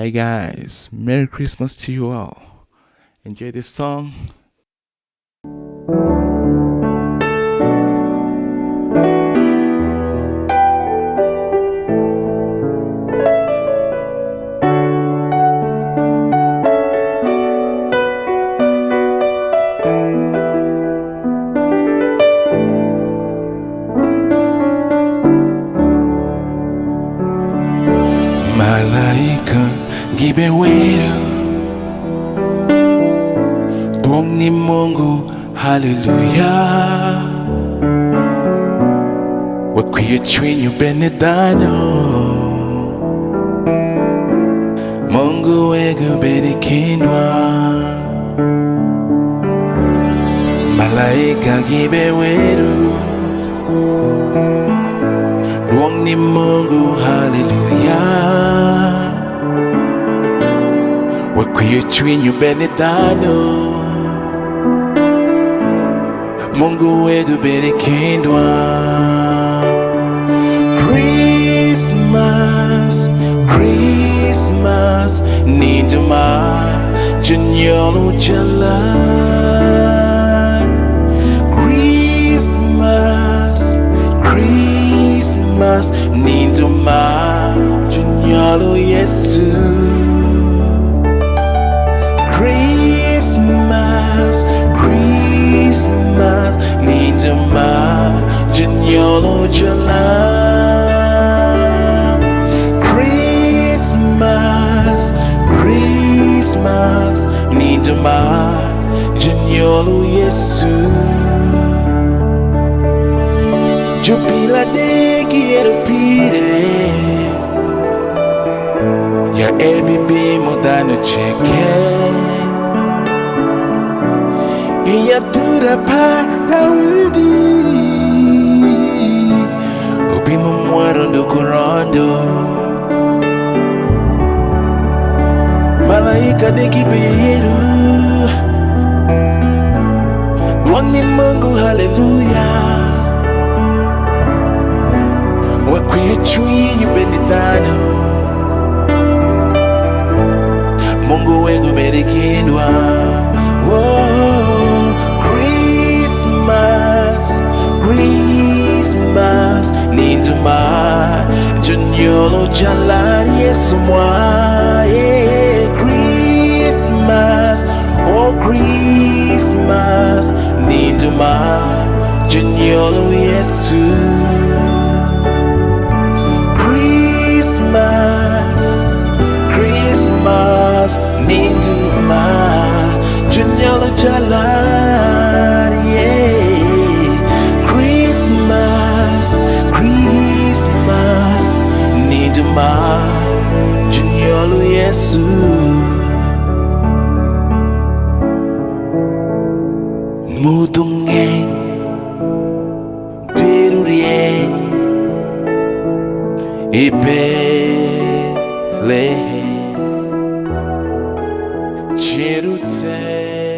Hi guys, Merry Christmas to you all. Enjoy this song. Malaika gibeweru Tuong ni Mungu, hallelujah. Wakwiye chwinyu benedano Mungu wegu benikindwa. Malaika gibeweru Tuong ni Mungu, hallelujah. Wakwiye chwinyu benedano Mungu wegu benikindwa. Christmas, Christmas, ninduma janyolu jalan. Christmas, Christmas, ninduma janyolu Yesu. Christmas, Christmas, ninduma janyolu jalan. Christmas, Christmas, ninduma janyolu Yesu. Jupila de quiero pide ya ebibi modano cheque Iya tura pa Daudi Ubi mumuarondo korondo Malaika de kiberu Tuong ni Mungu, hallelujah. Wakwiye chwinyu benedano Mungu wegu benikindwa. Whoa, Christmas, Christmas, ninduma janyolo jalan Yesu mwa. Yeah, Christmas, oh Christmas, ninduma janyolo Yesu. Christmas, Christmas, ninduma janyolo jalan. Yeah, Christmas, Christmas, ninduma janyolo Yesu. Mudungeng dirurien Bethlehem, Jerusalem.